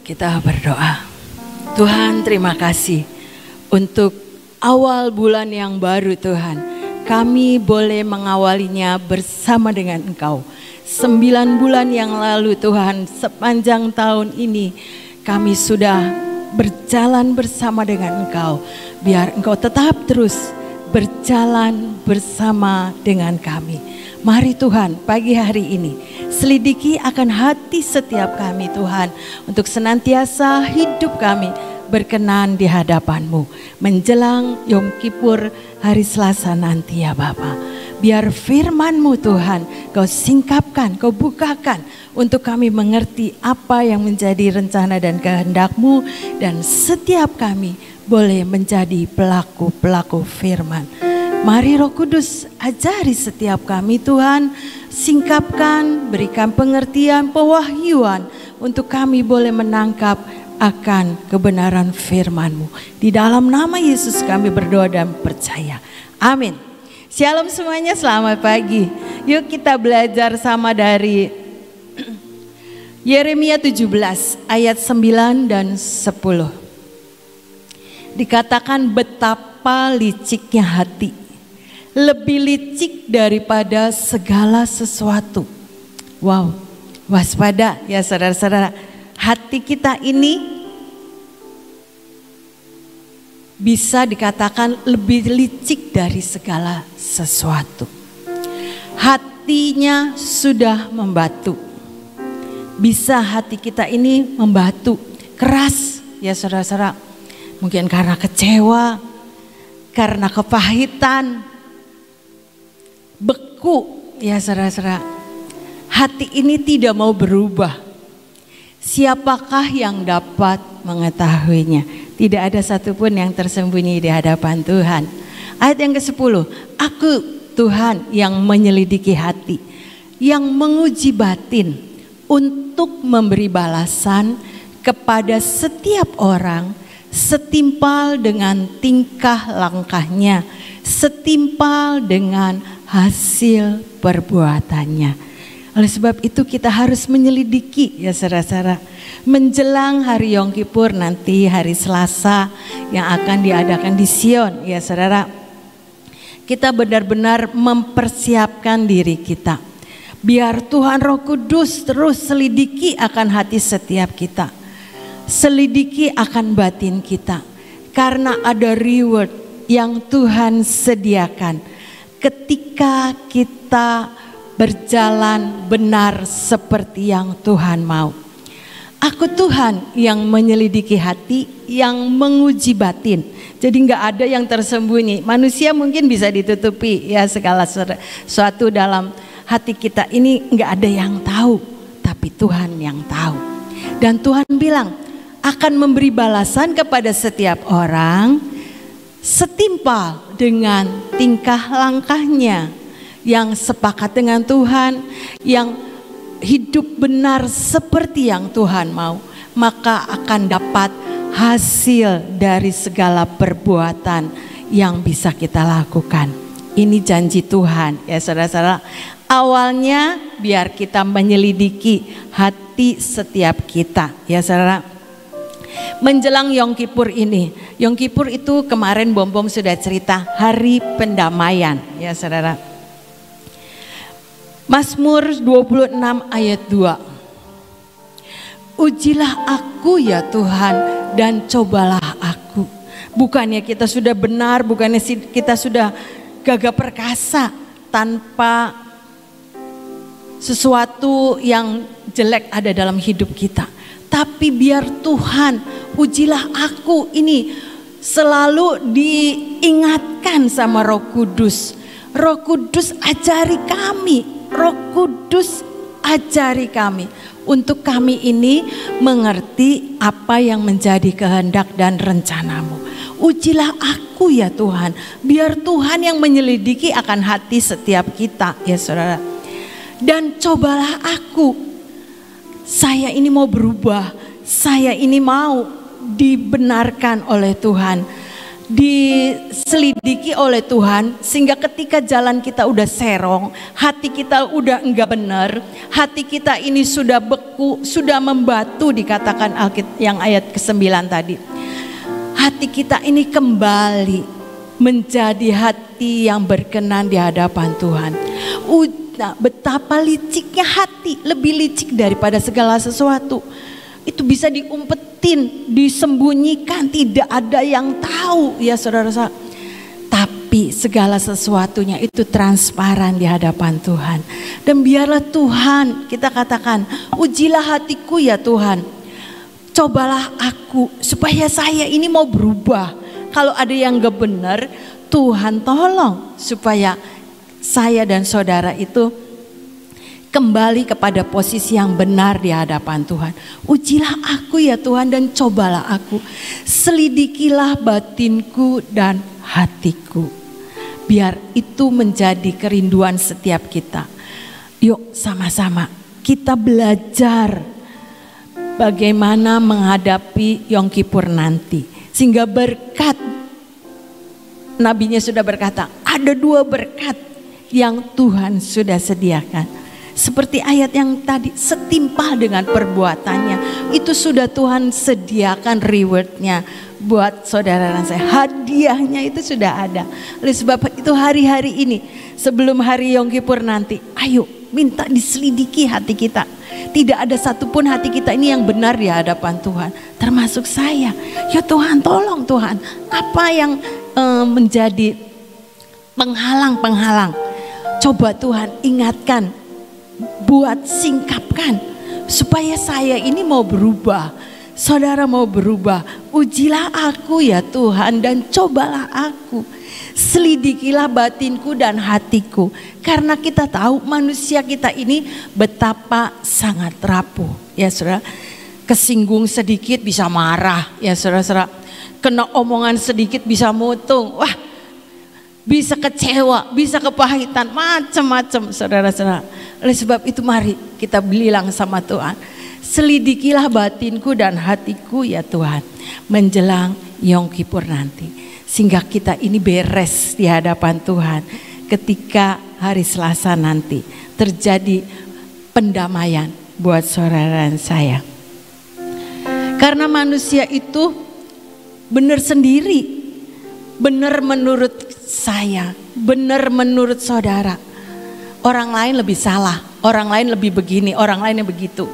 Kita berdoa. Tuhan, terima kasih untuk awal bulan yang baru Tuhan. Kami boleh mengawalinya bersama dengan Engkau. 9 bulan yang lalu Tuhan, sepanjang tahun ini kami sudah berjalan bersama dengan Engkau. Biar Engkau tetap terus berjalan bersama dengan kami. Mari Tuhan, pagi hari ini selidiki akan hati setiap kami Tuhan, untuk senantiasa hidup kami berkenan di hadapan-Mu menjelang Yom Kippur hari Selasa nanti ya Bapa. Biar firman-Mu Tuhan Kau singkapkan, Kau bukakan untuk kami mengerti apa yang menjadi rencana dan kehendak-Mu, dan setiap kami boleh menjadi pelaku-pelaku firman. Mari Roh Kudus ajari setiap kami Tuhan, singkapkan, berikan pengertian, pewahyuan untuk kami boleh menangkap akan kebenaran firman-Mu. Di dalam nama Yesus kami berdoa dan percaya. Amin. Shalom semuanya, selamat pagi. Yuk kita belajar sama dari Yeremia 17 ayat 9 dan 10. Dikatakan betapa liciknya hati, lebih licik daripada segala sesuatu. Wow, waspada ya saudara-saudara. Hati kita ini bisa dikatakan lebih licik dari segala sesuatu. Hatinya sudah membatu. Bisa hati kita ini membatu, keras ya saudara-saudara. Mungkin karena kecewa, karena kepahitan, beku ya saudara-saudara. Hati ini tidak mau berubah. Siapakah yang dapat mengetahuinya? Tidak ada satupun yang tersembunyi di hadapan Tuhan. Ayat yang ke-10, Aku Tuhan yang menyelidiki hati, yang menguji batin untuk memberi balasan kepada setiap orang setimpal dengan tingkah langkahnya, setimpal dengan hasil perbuatannya. Oleh sebab itu kita harus menyelidiki ya saudara-saudara. Menjelang hari Yom Kippur nanti, hari Selasa yang akan diadakan di Sion ya saudara. Kita benar-benar mempersiapkan diri kita. Biar Tuhan Roh Kudus terus selidiki akan hati setiap kita. Selidiki akan batin kita. Karena ada reward yang Tuhan sediakan ketika kita berjalan benar seperti yang Tuhan mau. Aku Tuhan yang menyelidiki hati, yang menguji batin. Jadi nggak ada yang tersembunyi. Manusia mungkin bisa ditutupi ya segala sesuatu dalam hati kita ini, nggak ada yang tahu, tapi Tuhan yang tahu. Dan Tuhan bilang akan memberi balasan kepada setiap orang setimpal dengan tingkah langkahnya, yang sepakat dengan Tuhan, yang hidup benar seperti yang Tuhan mau, maka akan dapat hasil dari segala perbuatan yang bisa kita lakukan. Ini janji Tuhan ya saudara-saudara. Awalnya biar kita menyelidiki hati setiap kita ya saudara. Menjelang Yom Kippur ini, Yom Kippur itu kemarin Bom-Bom sudah cerita, hari pendamaian ya saudara. Mazmur 26 ayat 2. Ujilah aku ya Tuhan dan cobalah aku. Bukannya kita sudah benar, bukannya kita sudah gagah perkasa tanpa sesuatu yang jelek ada dalam hidup kita. Tapi biar Tuhan, ujilah aku ini selalu diingatkan sama Roh Kudus. Roh Kudus ajari kami. Roh Kudus ajari kami untuk kami ini mengerti apa yang menjadi kehendak dan rencana-Mu. Ujilah aku ya Tuhan, biar Tuhan yang menyelidiki akan hati setiap kita ya saudara. Dan cobalah aku, saya ini mau berubah, saya ini mau dibenarkan oleh Tuhan. diselidiki oleh Tuhan, sehingga ketika jalan kita udah serong, hati kita udah enggak benar, hati kita ini sudah beku, sudah membatu, dikatakan Alkitab yang ayat ke-9 tadi. Hati kita ini kembali menjadi hati yang berkenan di hadapan Tuhan. Nah, betapa liciknya hati, lebih licik daripada segala sesuatu. Itu bisa diumpetin, disembunyikan, tidak ada yang tahu ya saudara-saudara. Tapi segala sesuatunya itu transparan di hadapan Tuhan. Dan biarlah Tuhan, kita katakan, ujilah hatiku ya Tuhan. Cobalah aku supaya saya ini mau berubah. Kalau ada yang gak benar, Tuhan tolong supaya saya dan saudara itu kembali kepada posisi yang benar di hadapan Tuhan. Ujilah aku ya Tuhan dan cobalah aku. Selidikilah batinku dan hatiku. Biar itu menjadi kerinduan setiap kita. Yuk sama-sama kita belajar bagaimana menghadapi Yom Kippur nanti. Sehingga berkat, nabinya sudah berkata, ada 2 berkat yang Tuhan sudah sediakan. Seperti ayat yang tadi, setimpal dengan perbuatannya. Itu sudah Tuhan sediakan rewardnya buat saudara dan saya. Hadiahnya itu sudah ada. Oleh sebab itu hari-hari ini, sebelum hari Yom Kippur nanti, ayo minta diselidiki hati kita. Tidak ada satupun hati kita ini yang benar di hadapan Tuhan. Termasuk saya. Ya Tuhan, tolong Tuhan. Apa yang menjadi penghalang-penghalang? Coba Tuhan ingatkan, buat singkapkan supaya saya ini mau berubah, saudara mau berubah. Ujilah aku ya Tuhan dan cobalah aku, selidikilah batinku dan hatiku, karena kita tahu manusia kita ini betapa sangat rapuh ya saudara. Kesinggung sedikit bisa marah ya saudara, kena omongan sedikit bisa mutung, wah bisa kecewa, bisa kepahitan, macam-macam saudara-saudara. Oleh sebab itu mari kita bilang sama Tuhan, selidikilah batinku dan hatiku ya Tuhan, menjelang Yom Kippur nanti. Sehingga kita ini beres di hadapan Tuhan ketika hari Selasa nanti terjadi pendamaian buat saudara dan saya. Karena manusia itu benar sendiri, benar menurut saya, benar menurut saudara. Orang lain lebih salah, orang lain lebih begini, orang lain yang begitu.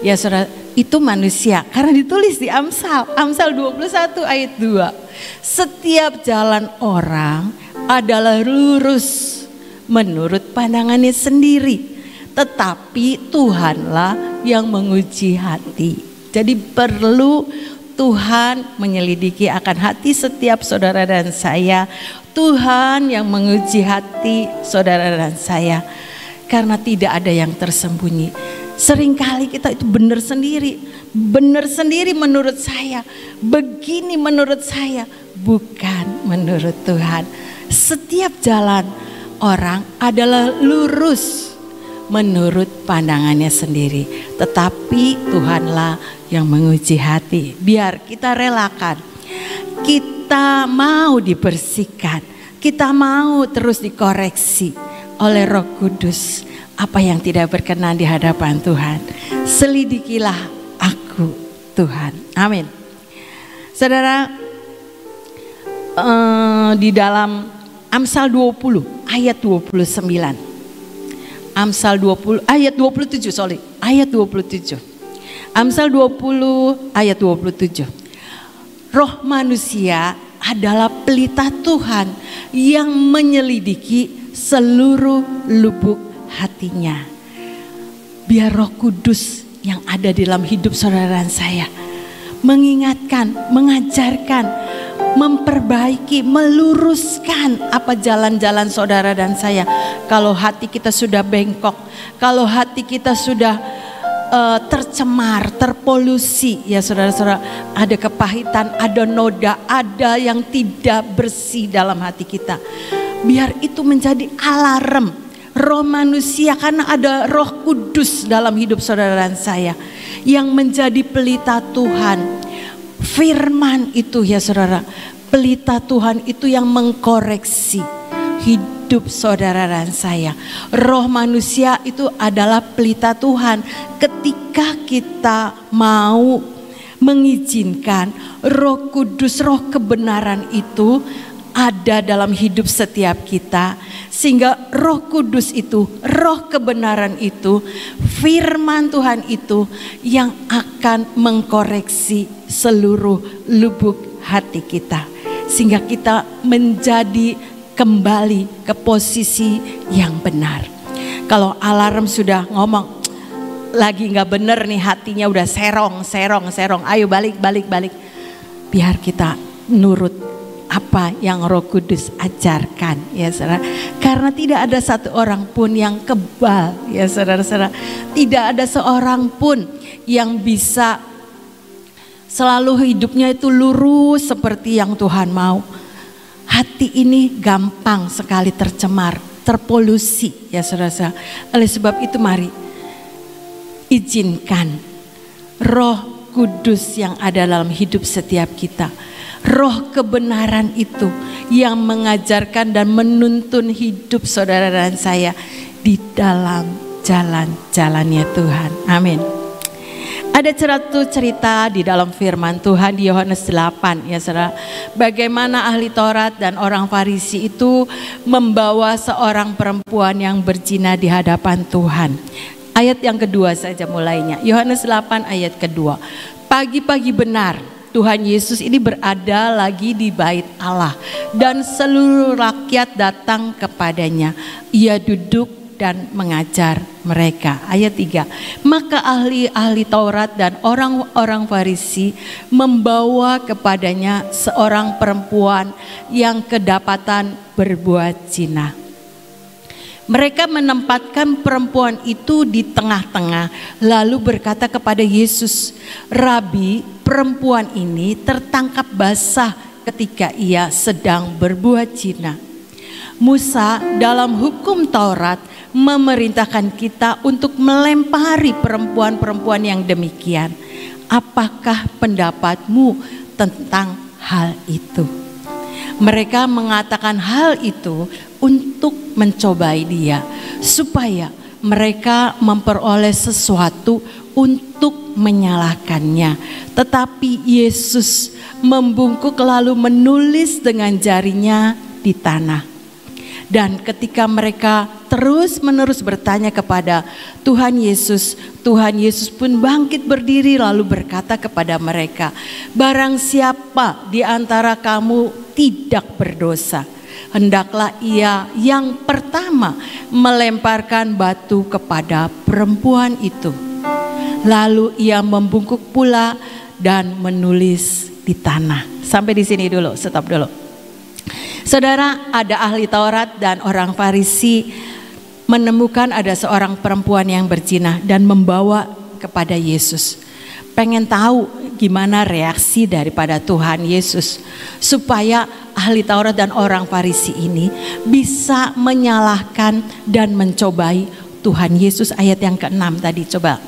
Ya saudara, itu manusia. Karena ditulis di Amsal 21 ayat 2. Setiap jalan orang adalah lurus menurut pandangannya sendiri, tetapi Tuhanlah yang menguji hati. Jadi perlu Tuhan menyelidiki akan hati setiap saudara dan saya. Tuhan yang menguji hati saudara dan saya, karena tidak ada yang tersembunyi. Seringkali kita itu benar sendiri menurut saya, begini menurut saya, bukan menurut Tuhan. Setiap jalan orang adalah lurus menurut pandangannya sendiri, tetapi Tuhanlah yang menguji hati. Biar kita relakan, kita mau dibersihkan, kita mau terus dikoreksi oleh Roh Kudus. Apa yang tidak berkenan di hadapan Tuhan, selidikilah aku Tuhan. Amin. Saudara, di dalam Amsal 20 ayat 29, Amsal 20 ayat 27, ayat 27. Amsal 20 ayat 27. Roh manusia adalah pelita Tuhan yang menyelidiki seluruh lubuk hatinya. Biar Roh Kudus yang ada di dalam hidup saudara dan saya mengingatkan, mengajarkan, memperbaiki, meluruskan apa jalan-jalan saudara dan saya. Kalau hati kita sudah bengkok, kalau hati kita sudah tercemar, terpolusi ya saudara-saudara, ada kepahitan, ada noda, ada yang tidak bersih dalam hati kita. Biar itu menjadi alarm roh manusia, karena ada Roh Kudus dalam hidup saudara dan saya yang menjadi pelita Tuhan. Firman itu ya saudara pelita Tuhan itu yang mengkoreksi hidup saudara dan saya. Roh manusia itu adalah pelita Tuhan. Ketika kita mau mengizinkan Roh Kudus, Roh kebenaran itu ada dalam hidup setiap kita, sehingga Roh Kudus itu, Roh kebenaran itu, firman Tuhan itu yang akan mengkoreksi seluruh lubuk hati kita, sehingga kita menjadi kembali ke posisi yang benar. Kalau alarm sudah ngomong lagi nggak bener nih, hatinya udah serong, ayo balik, biar kita nurut apa yang Roh Kudus ajarkan, ya saudara. Karena tidak ada satu orang pun yang kebal, ya saudara-saudara. Tidak ada seorang pun yang bisa selalu hidupnya itu lurus seperti yang Tuhan mau. Hati ini gampang sekali tercemar, terpolusi, ya saudara-saudara. Oleh sebab itu mari izinkan Roh Kudus yang ada dalam hidup setiap kita, Roh kebenaran itu yang mengajarkan dan menuntun hidup saudara dan saya di dalam jalan-jalannya Tuhan. Amin. Ada satu cerita di dalam firman Tuhan di Yohanes 8, ya saudara. Bagaimana ahli Taurat dan orang Farisi itu membawa seorang perempuan yang berzina di hadapan Tuhan. Ayat yang kedua saja mulainya. Yohanes 8 ayat kedua. Pagi-pagi benar Tuhan Yesus ini berada lagi di bait Allah dan seluruh rakyat datang kepadanya. Ia duduk dan mengajar mereka. Ayat 3. Maka ahli-ahli Taurat dan orang-orang Farisi membawa kepadanya seorang perempuan yang kedapatan berbuat zina. Mereka menempatkan perempuan itu di tengah-tengah, lalu berkata kepada Yesus, "Rabi, perempuan ini tertangkap basah ketika ia sedang berbuat zina. Musa dalam hukum Taurat memerintahkan kita untuk melempari perempuan-perempuan yang demikian. Apakah pendapatmu tentang hal itu?" Mereka mengatakan hal itu untuk mencobai dia, supaya mereka memperoleh sesuatu untuk menyalahkannya. Tetapi Yesus membungkuk lalu menulis dengan jarinya di tanah. Dan ketika mereka terus-menerus bertanya kepada Tuhan Yesus pun bangkit berdiri lalu berkata kepada mereka, "Barang siapa di antara kamu tidak berdosa, hendaklah ia yang pertama melemparkan batu kepada perempuan itu." Lalu ia membungkuk pula dan menulis di tanah. Sampai di sini dulu, stop dulu. Saudara, ada ahli Taurat dan orang Farisi menemukan ada seorang perempuan yang berzina dan membawa kepada Yesus. Pengen tahu gimana reaksi daripada Tuhan Yesus, supaya ahli Taurat dan orang Farisi ini bisa menyalahkan dan mencobai Tuhan Yesus. Ayat yang ke-6 tadi, coba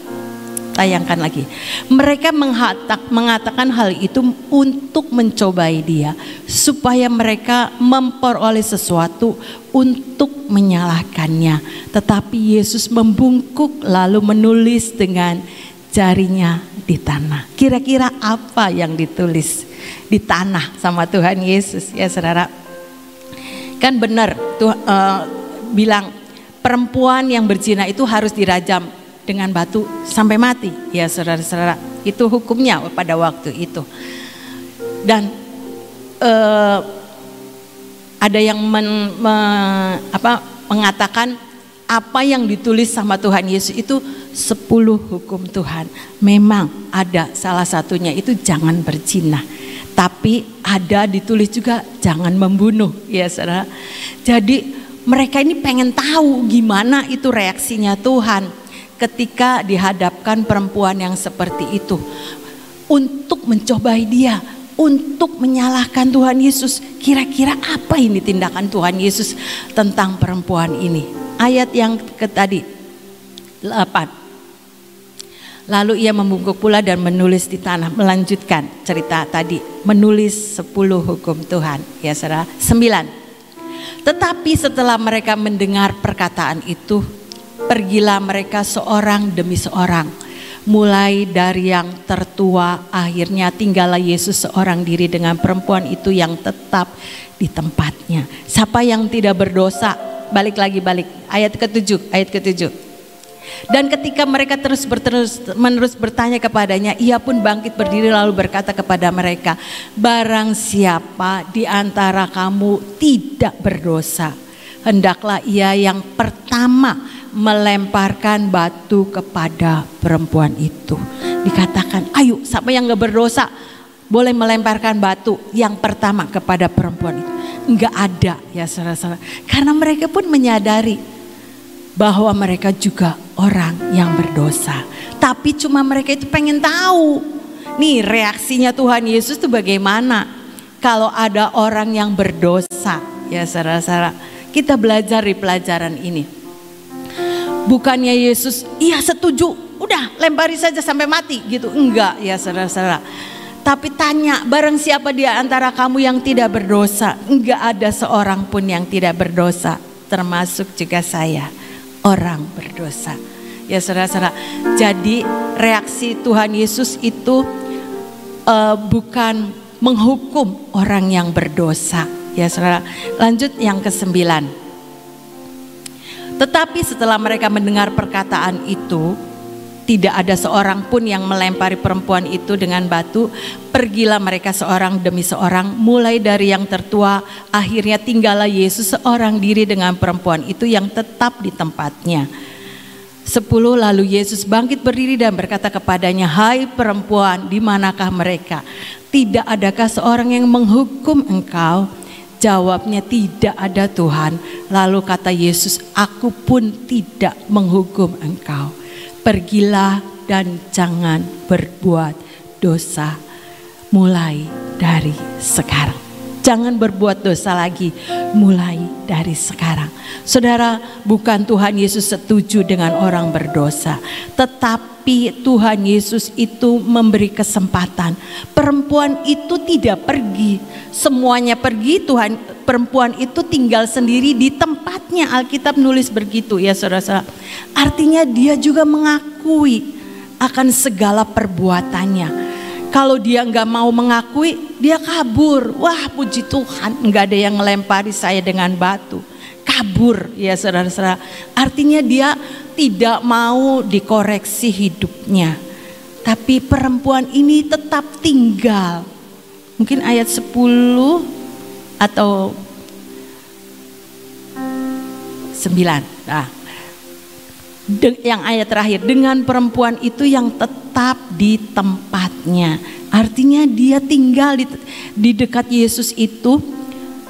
tayangkan lagi. Mereka mengatakan hal itu untuk mencobai dia, supaya mereka memperoleh sesuatu untuk menyalahkannya. Tetapi Yesus membungkuk lalu menulis dengan jarinya di tanah. Kira-kira apa yang ditulis di tanah sama Tuhan Yesus, ya saudara? Kan benar tuh bilang perempuan yang berzina itu harus dirajam dengan batu sampai mati, ya saudara-saudara. Itu hukumnya pada waktu itu. Dan ada yang mengatakan apa yang ditulis sama Tuhan Yesus itu 10 hukum Tuhan. Memang ada salah satunya itu jangan berzina. Tapi ada ditulis juga jangan membunuh, ya saudara. Jadi mereka ini pengen tahu gimana itu reaksinya Tuhan ketika dihadapkan perempuan yang seperti itu, untuk mencobai dia, untuk menyalahkan Tuhan Yesus. Kira-kira apa ini tindakan Tuhan Yesus tentang perempuan ini? Ayat yang tadi 8. Lalu ia membungkuk pula dan menulis di tanah. Melanjutkan cerita tadi, menulis 10 hukum Tuhan. Ya saudara. 9. Tetapi setelah mereka mendengar perkataan itu, pergilah mereka seorang demi seorang. Mulai dari yang tertua, akhirnya tinggallah Yesus seorang diri dengan perempuan itu yang tetap di tempatnya. Siapa yang tidak berdosa? Balik. Ayat ke-7. Dan ketika mereka terus bertanya kepadanya, ia pun bangkit berdiri lalu berkata kepada mereka, barang siapa di antara kamu tidak berdosa, hendaklah ia yang pertama melemparkan batu kepada perempuan itu. Dikatakan, ayo siapa yang gak berdosa boleh melemparkan batu yang pertama kepada perempuan itu. Enggak ada ya saudara-saudara. Karena mereka pun menyadari bahwa mereka juga orang yang berdosa. Tapi cuma mereka itu pengen tahu, nih reaksinya Tuhan Yesus itu bagaimana kalau ada orang yang berdosa. Ya saudara-saudara, kita belajar di pelajaran ini. Bukannya Yesus, iya setuju, udah lempari saja sampai mati gitu. Enggak ya saudara-saudara. Tapi tanya, barang siapa di antara kamu yang tidak berdosa? Enggak ada seorang pun yang tidak berdosa, termasuk juga saya, orang berdosa. Ya saudara-saudara, jadi reaksi Tuhan Yesus itu bukan menghukum orang yang berdosa. Ya saudara, lanjut yang ke-9. Tetapi setelah mereka mendengar perkataan itu, tidak ada seorang pun yang melempari perempuan itu dengan batu. Pergilah mereka seorang demi seorang, mulai dari yang tertua, akhirnya tinggallah Yesus seorang diri dengan perempuan itu yang tetap di tempatnya. 10. Lalu Yesus bangkit berdiri dan berkata kepadanya, hai perempuan, di manakah mereka? Tidak adakah seorang yang menghukum engkau? Jawabnya, tidak ada Tuhan. Lalu kata Yesus, aku pun tidak menghukum engkau. Pergilah dan jangan berbuat dosa mulai dari sekarang. Jangan berbuat dosa lagi mulai dari sekarang. Saudara, bukan Tuhan Yesus setuju dengan orang berdosa, tetapi Tuhan Yesus itu memberi kesempatan. Perempuan itu tidak pergi, semuanya pergi, perempuan itu tinggal sendiri di tempatnya. Alkitab nulis begitu ya saudara-saudara. Artinya dia juga mengakui akan segala perbuatannya. Kalau dia nggak mau mengakui, dia kabur. Wah, puji Tuhan, nggak ada yang ngelempari saya dengan batu. Kabur ya saudara-saudara. Artinya dia tidak mau dikoreksi hidupnya. Tapi perempuan ini tetap tinggal. Mungkin ayat 10 atau 9. Nah, yang ayat terakhir, dengan perempuan itu yang tetap di tempatnya. Artinya dia tinggal di dekat Yesus itu.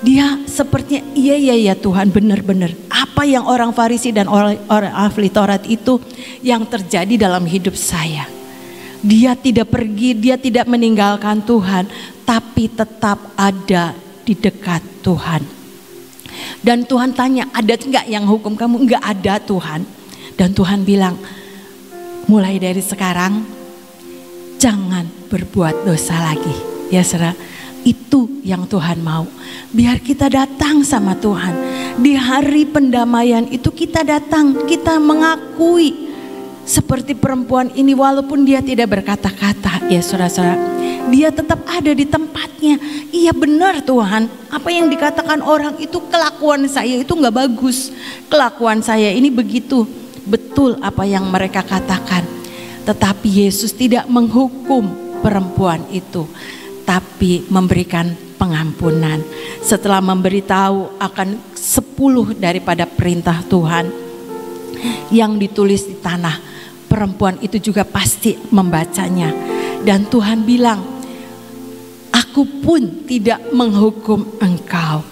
Dia sepertinya iya Tuhan, benar-benar apa yang orang Farisi dan orang ahli Taurat itu yang terjadi dalam hidup saya. Dia tidak pergi, dia tidak meninggalkan Tuhan, tapi tetap ada di dekat Tuhan. Dan Tuhan tanya, ada enggak yang hukum kamu? Enggak ada Tuhan. Dan Tuhan bilang, mulai dari sekarang jangan berbuat dosa lagi. Ya saudara, itu yang Tuhan mau. Biar kita datang sama Tuhan. Di hari pendamaian itu kita datang, kita mengakui. Seperti perempuan ini, walaupun dia tidak berkata-kata, ya saudara-saudara, dia tetap ada di tempatnya. Iya benar Tuhan, apa yang dikatakan orang itu, kelakuan saya itu gak bagus. Kelakuan saya ini begitu. Betul apa yang mereka katakan. Tetapi Yesus tidak menghukum perempuan itu, tapi memberikan pengampunan. Setelah memberitahu akan 10 daripada perintah Tuhan yang ditulis di tanah, perempuan itu juga pasti membacanya. Dan Tuhan bilang, aku pun tidak menghukum engkau.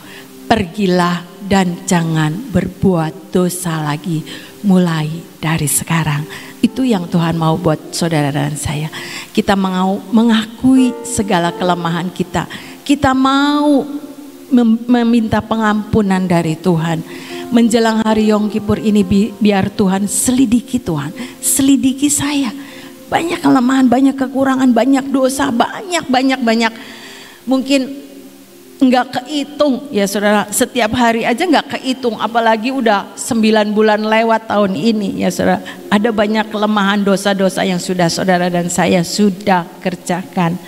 Pergilah dan jangan berbuat dosa lagi mulai dari sekarang. Itu yang Tuhan mau buat saudara dan saya. Kita mau mengakui segala kelemahan kita. Kita mau meminta pengampunan dari Tuhan. Menjelang hari Yom Kippur ini, biar Tuhan selidiki, Tuhan selidiki saya. banyak kelemahan, banyak kekurangan, banyak dosa, banyak. Mungkin nggak kehitung ya saudara, setiap hari aja nggak kehitung, apalagi udah 9 bulan lewat tahun ini ya saudara. Ada banyak kelemahan, dosa-dosa yang sudah saudara dan saya sudah kerjakan.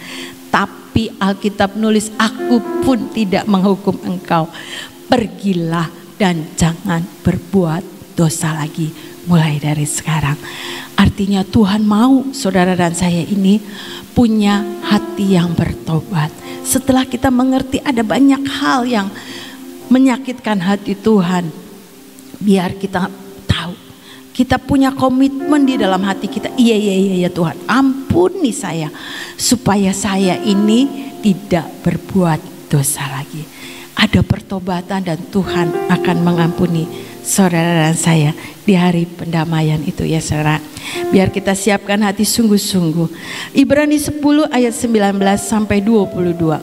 Tapi Alkitab nulis, aku pun tidak menghukum engkau, pergilah dan jangan berbuat dosa lagi mulai dari sekarang. Artinya Tuhan mau saudara dan saya ini punya hati yang bertobat. Setelah kita mengerti ada banyak hal yang menyakitkan hati Tuhan, biar kita tahu, kita punya komitmen di dalam hati kita. Iya Tuhan, ampuni saya supaya saya ini tidak berbuat dosa lagi. Ada pertobatan dan Tuhan akan mengampuni saudara dan saya di hari pendamaian itu ya saudara. Biar kita siapkan hati sungguh-sungguh. Ibrani 10 ayat 19 sampai 22.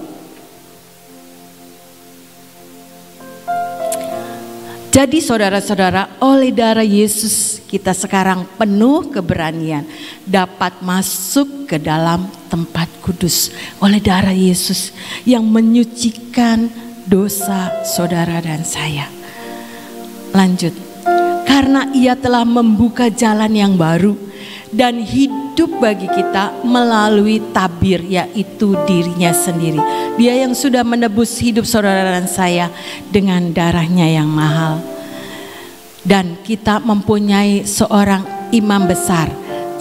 Jadi saudara-saudara, oleh darah Yesus kita sekarang penuh keberanian dapat masuk ke dalam tempat kudus. Oleh darah Yesus yang menyucikan dosa saudara dan saya. Lanjut, karena ia telah membuka jalan yang baru dan hidup bagi kita melalui tabir, yaitu dirinya sendiri. Dia yang sudah menebus hidup saudara dan saya dengan darahnya yang mahal. Dan kita mempunyai seorang imam besar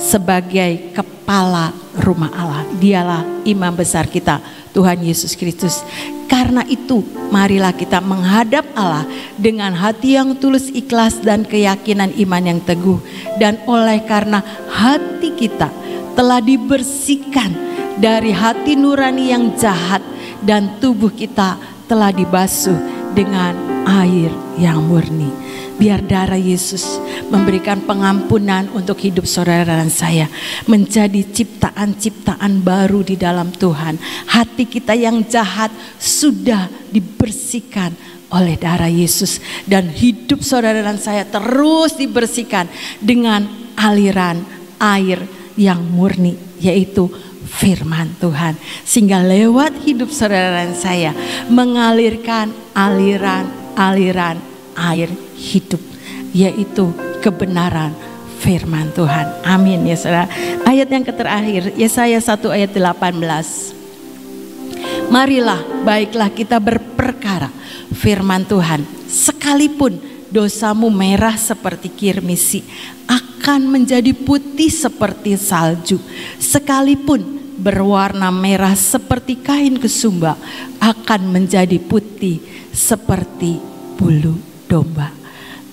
sebagai kepala rumah Allah. Dialah imam besar kita, Tuhan Yesus Kristus. Karena itu marilah kita menghadap Allah dengan hati yang tulus, ikhlas dan keyakinan iman yang teguh. Dan oleh karena hati kita telah dibersihkan dari hati nurani yang jahat dan tubuh kita telah dibasuh dengan air yang murni. Biar darah Yesus memberikan pengampunan untuk hidup saudara dan saya, menjadi ciptaan-ciptaan baru di dalam Tuhan. Hati kita yang jahat sudah dibersihkan oleh darah Yesus, dan hidup saudara dan saya terus dibersihkan dengan aliran air yang murni, yaitu firman Tuhan. Sehingga lewat hidup saudara dan saya mengalirkan aliran air hidup, yaitu kebenaran firman Tuhan. Amin ya saudara. Ayat yang terakhir, Yesaya 1 ayat 18. Marilah, baiklah kita berperkara firman Tuhan. Sekalipun dosamu merah seperti kirmisi, akan menjadi putih seperti salju. Sekalipun berwarna merah seperti kain kesumba, akan menjadi putih seperti bulu domba.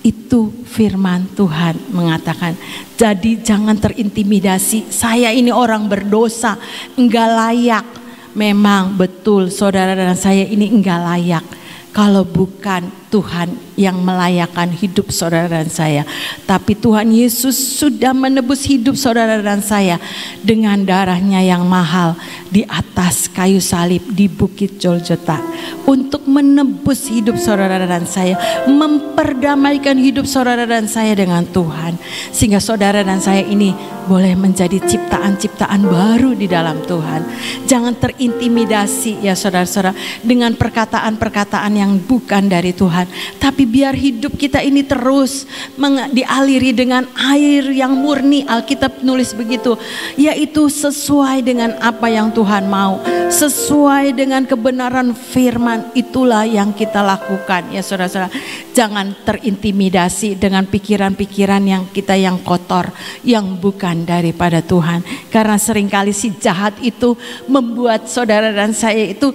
Itu firman Tuhan mengatakan. Jadi jangan terintimidasi, saya ini orang berdosa, enggak layak. Memang betul saudara dan saya ini enggak layak kalau bukan Tuhan yang melayakkan hidup saudara dan saya. Tapi Tuhan Yesus sudah menebus hidup saudara dan saya dengan darahnya yang mahal di atas kayu salib di Bukit Golgota, untuk menebus hidup saudara dan saya, memperdamaikan hidup saudara dan saya dengan Tuhan, sehingga saudara dan saya ini boleh menjadi ciptaan-ciptaan baru di dalam Tuhan. Jangan terintimidasi ya saudara-saudara dengan perkataan-perkataan yang bukan dari Tuhan. Tapi biar hidup kita ini terus dialiri dengan air yang murni. Alkitab nulis begitu, yaitu sesuai dengan apa yang Tuhan mau, sesuai dengan kebenaran firman. Itulah yang kita lakukan ya saudara-saudara. Jangan terintimidasi dengan pikiran-pikiran yang kita yang kotor, yang bukan daripada Tuhan. Karena seringkali si jahat itu membuat saudara dan saya itu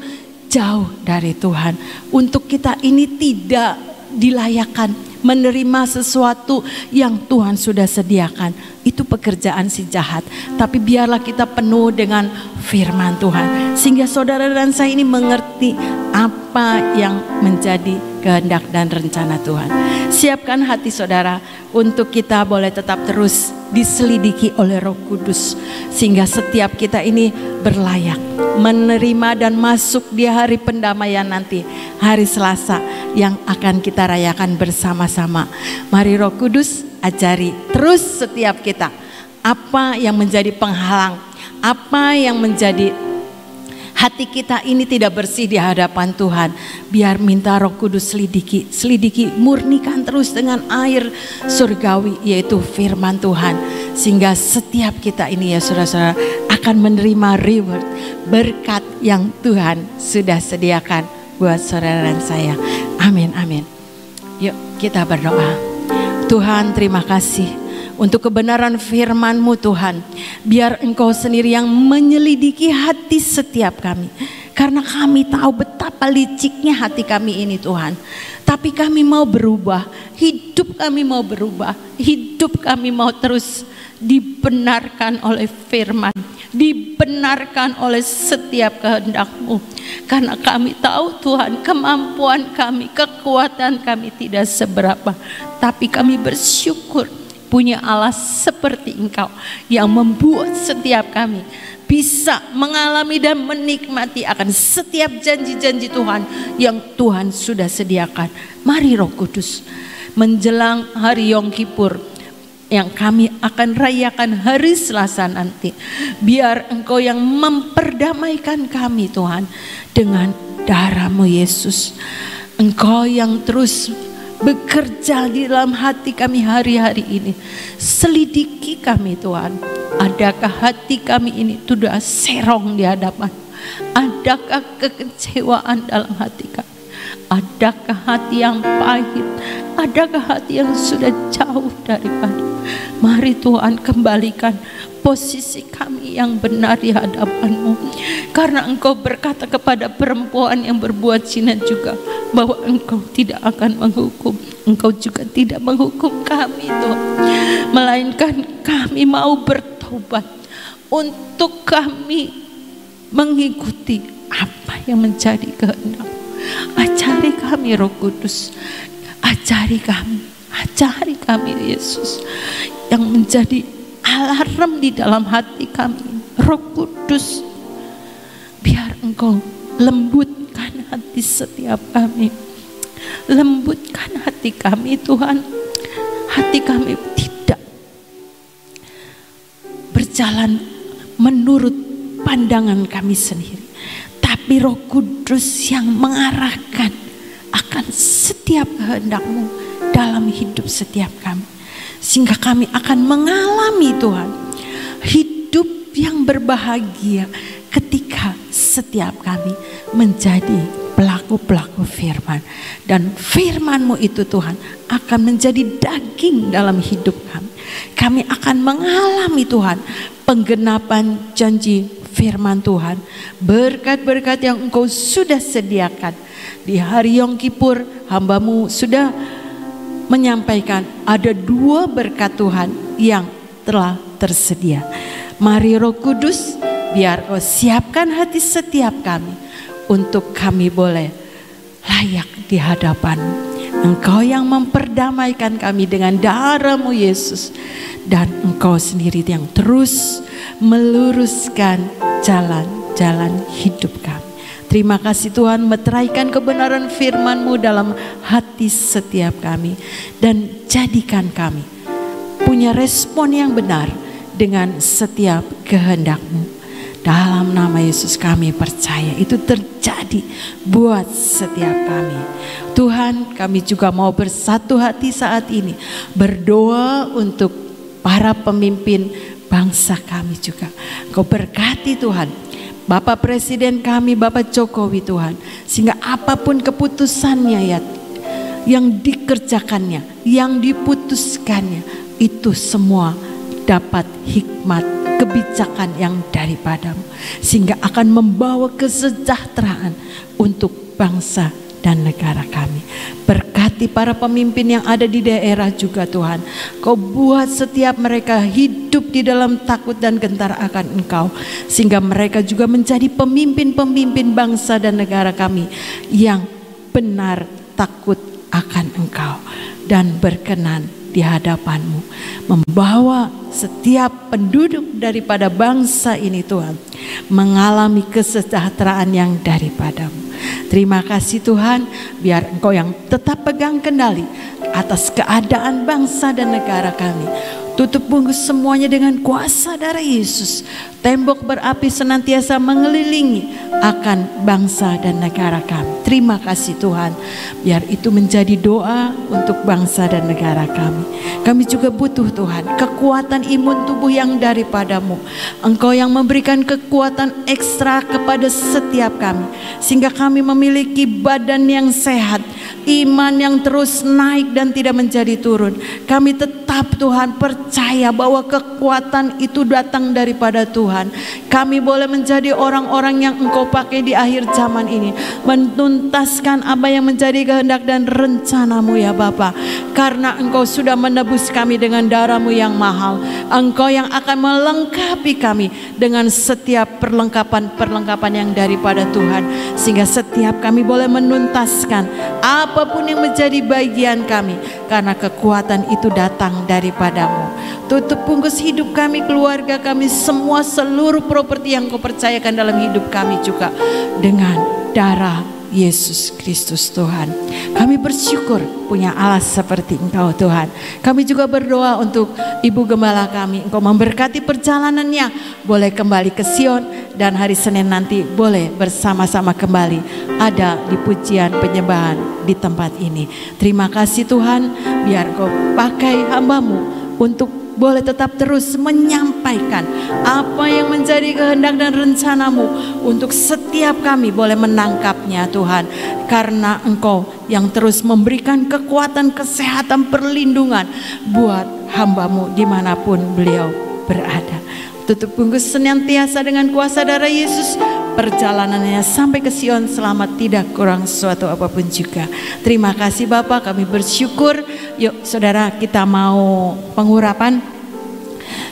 jauh dari Tuhan. Untuk kita ini tidak dilayakkan menerima sesuatu yang Tuhan sudah sediakan. Itu pekerjaan si jahat. Tapi biarlah kita penuh dengan firman Tuhan, sehingga saudara dan saya ini mengerti apa yang menjadi kehendak dan rencana Tuhan. Siapkan hati saudara untuk kita boleh tetap terus diselidiki oleh Roh Kudus, sehingga setiap kita ini berlayak menerima dan masuk di hari pendamaian nanti, hari Selasa yang akan kita rayakan bersama-sama. Mari Roh Kudus ajari terus setiap kita apa yang menjadi penghalang, apa yang menjadi hati kita ini tidak bersih di hadapan Tuhan. Biar minta Roh Kudus selidiki, murnikan terus dengan air surgawi, yaitu firman Tuhan. Sehingga setiap kita ini ya saudara-saudara akan menerima reward, berkat yang Tuhan sudah sediakan buat saudara dan saya. Amin, amin. Yuk kita berdoa. Tuhan, terima kasih untuk kebenaran firman-Mu Tuhan. Biar Engkau sendiri yang menyelidiki hati setiap kami. Karena kami tahu betapa liciknya hati kami ini Tuhan. Tapi kami mau berubah, hidup kami mau berubah, hidup kami mau terus dibenarkan oleh firman, dibenarkan oleh setiap kehendak-Mu. Karena kami tahu Tuhan, kemampuan kami, kekuatan kami tidak seberapa. Tapi kami bersyukur punya Allah seperti Engkau yang membuat setiap kami bisa mengalami dan menikmati akan setiap janji-janji Tuhan yang Tuhan sudah sediakan. Mari Roh Kudus, menjelang hari Yom Kippur yang kami akan rayakan hari Selasa nanti, biar Engkau yang memperdamaikan kami Tuhan dengan darah-Mu Yesus. Engkau yang terus bekerja di dalam hati kami hari-hari ini. Selidiki kami Tuhan. Adakah hati kami ini sudah serong di hadapan? Adakah kekecewaan dalam hati kami? Adakah hati yang pahit? Adakah hati yang sudah jauh daripada? Mari Tuhan kembalikan posisi kami yang benar di hadapan-Mu. Karena Engkau berkata kepada perempuan yang berbuat zina juga bahwa Engkau tidak akan menghukum. Engkau juga tidak menghukum kami Tuhan. Melainkan kami mau bertobat untuk kami mengikuti apa yang menjadi kehendak. Ajari kami Roh Kudus, ajari kami Yesus yang menjadi alarm di dalam hati kami. Roh Kudus, biar Engkau lembutkan hati setiap kami, lembutkan hati kami Tuhan. Hati kami tidak berjalan menurut pandangan kami sendiri, tapi Roh Kudus yang mengarahkan akan setiap kehendak-Mu dalam hidup setiap kami. Sehingga kami akan mengalami Tuhan hidup yang berbahagia ketika setiap kami menjadi pelaku-pelaku firman. Dan firman-Mu itu Tuhan akan menjadi daging dalam hidup kami. Kami akan mengalami Tuhan penggenapan janji firman Tuhan. Berkat-berkat yang Engkau sudah sediakan. Di hari Yom Kippur hamba-Mu sudah menyampaikan ada 2 berkat Tuhan yang telah tersedia. Mari Roh Kudus, biar Kau siapkan hati setiap kami untuk kami boleh layak di hadapan-Mu. Engkau yang memperdamaikan kami dengan darah-Mu Yesus. Dan Engkau sendiri yang terus meluruskan jalan-jalan hidup kami. Terima kasih Tuhan, meteraikan kebenaran firman-Mu dalam hati setiap kami. Dan jadikan kami punya respon yang benar dengan setiap kehendak-Mu. Dalam nama Yesus kami percaya itu terjadi buat setiap kami. Tuhan, kami juga mau bersatu hati saat ini, berdoa untuk para pemimpin bangsa kami juga. Kau berkati Tuhan Bapak Presiden kami, Bapak Jokowi Tuhan, sehingga apapun keputusannya ya, yang dikerjakannya, yang diputuskannya, itu semua dapat hikmat, kebijakan yang daripada-Mu, sehingga akan membawa kesejahteraan untuk bangsa dan negara kami. Berkati para pemimpin yang ada di daerah juga Tuhan. Kau buat setiap mereka hidup di dalam takut dan gentar akan Engkau, sehingga mereka juga menjadi pemimpin-pemimpin bangsa dan negara kami yang benar takut akan Engkau dan berkenan di hadapan-Mu, membawa setiap penduduk daripada bangsa ini Tuhan mengalami kesejahteraan yang daripada-Mu. Terima kasih Tuhan, biar Engkau yang tetap pegang kendali atas keadaan bangsa dan negara kami. Tutup bungkus semuanya dengan kuasa darah Yesus. Tembok berapi senantiasa mengelilingi akan bangsa dan negara kami. Terima kasih Tuhan. Biar itu menjadi doa untuk bangsa dan negara kami. Kami juga butuh Tuhan kekuatan imun tubuh yang daripadamu. Engkau yang memberikan kekuatan ekstra kepada setiap kami. Sehingga kami memiliki badan yang sehat. Iman yang terus naik dan tidak menjadi turun. Kami tetap Tuhan percaya bahwa kekuatan itu datang daripada Tuhan. Kami boleh menjadi orang-orang yang Engkau pakai di akhir zaman ini, menuntaskan apa yang menjadi kehendak dan rencanamu ya Bapa. Karena Engkau sudah menebus kami dengan darah-Mu yang mahal. Engkau yang akan melengkapi kami dengan setiap perlengkapan yang daripada Tuhan. Sehingga setiap kami boleh menuntaskan apapun yang menjadi bagian kami, karena kekuatan itu datang daripadamu. Tutup bungkus hidup kami, keluarga kami, semua seluruh properti yang Kau percayakan dalam hidup kami juga dengan darah Yesus Kristus Tuhan. Kami bersyukur punya Allah seperti Engkau Tuhan. Kami juga berdoa untuk Ibu Gembala kami. Engkau memberkati perjalanannya, boleh kembali ke Sion, dan hari Senin nanti boleh bersama-sama kembali ada di pujian penyembahan di tempat ini. Terima kasih Tuhan, biar Kau pakai hamba-Mu untuk boleh tetap terus menyampaikan apa yang menjadi kehendak dan rencana-Mu untuk setiap kami boleh menangkapnya Tuhan. Karena Engkau yang terus memberikan kekuatan, kesehatan, perlindungan buat hamba-Mu dimanapun beliau berada. Tutup bungkus senantiasa dengan kuasa darah Yesus. Perjalanannya sampai ke Sion selamat, tidak kurang suatu apapun juga. Terima kasih Bapak, kami bersyukur. Yuk saudara, kita mau pengurapan.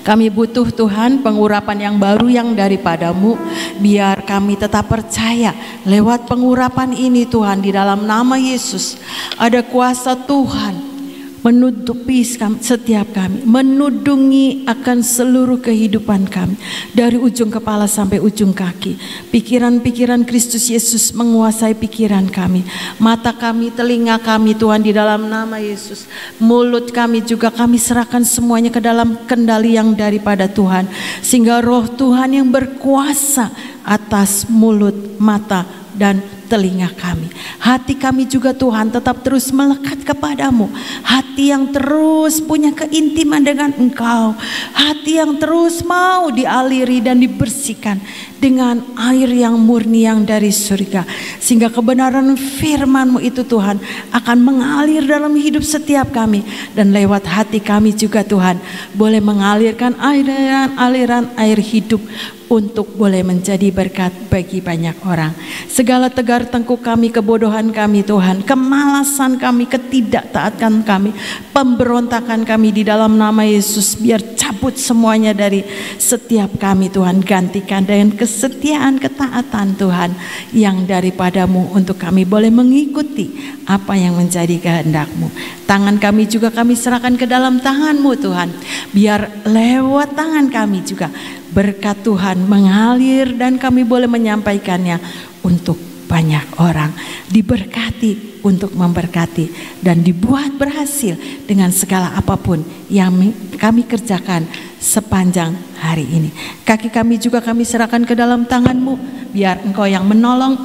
Kami butuh Tuhan pengurapan yang baru yang daripada-Mu. Biar kami tetap percaya lewat pengurapan ini Tuhan, di dalam nama Yesus ada kuasa Tuhan menutupi setiap kami, menudungi akan seluruh kehidupan kami, dari ujung kepala sampai ujung kaki. Pikiran-pikiran Kristus Yesus menguasai pikiran kami, mata kami, telinga kami Tuhan, di dalam nama Yesus. Mulut kami juga kami serahkan semuanya ke dalam kendali yang daripada Tuhan, sehingga Roh Tuhan yang berkuasa atas mulut, mata, dan telinga kami. Hati kami juga Tuhan tetap terus melekat kepadamu. Hati yang terus punya keintiman dengan Engkau. Hati yang terus mau dialiri dan dibersihkan dengan air yang murni yang dari surga. Sehingga kebenaran firman-Mu itu Tuhan akan mengalir dalam hidup setiap kami. Dan lewat hati kami juga Tuhan boleh mengalirkan aliran air hidup untuk boleh menjadi berkat bagi banyak orang. Segala tegar tengkuk kami, kebodohan kami Tuhan, kemalasan kami, ketidaktaatan kami, pemberontakan kami di dalam nama Yesus, biar cabut semuanya dari setiap kami Tuhan. Gantikan dengan kesetiaan, ketaatan Tuhan yang daripada-Mu untuk kami boleh mengikuti apa yang menjadi kehendak-Mu. Tangan kami juga kami serahkan ke dalam tangan-Mu Tuhan. Biar lewat tangan kami juga berkat Tuhan mengalir dan kami boleh menyampaikannya untuk banyak orang. Diberkati untuk memberkati dan dibuat berhasil dengan segala apapun yang kami kerjakan sepanjang hari ini. Kaki kami juga kami serahkan ke dalam tangan-Mu, biar Engkau yang menolong,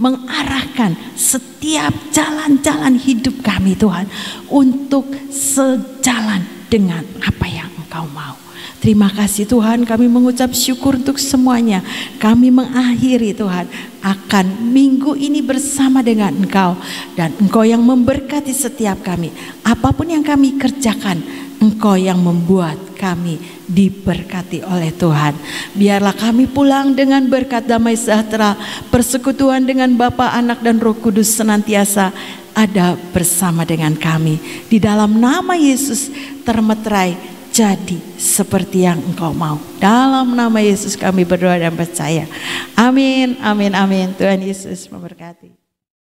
mengarahkan setiap jalan-jalan hidup kami Tuhan, untuk sejalan dengan apa yang Engkau mau. Terima kasih Tuhan, kami mengucap syukur untuk semuanya. Kami mengakhiri Tuhan akan minggu ini bersama dengan Engkau, dan Engkau yang memberkati setiap kami. Apapun yang kami kerjakan, Engkau yang membuat kami diberkati oleh Tuhan. Biarlah kami pulang dengan berkat damai sejahtera, persekutuan dengan Bapa, Anak, dan Roh Kudus senantiasa ada bersama dengan kami. Di dalam nama Yesus termeterai jadi seperti yang Engkau mau. Dalam nama Yesus kami berdoa dan percaya. Amin, amin, amin. Tuhan Yesus memberkati.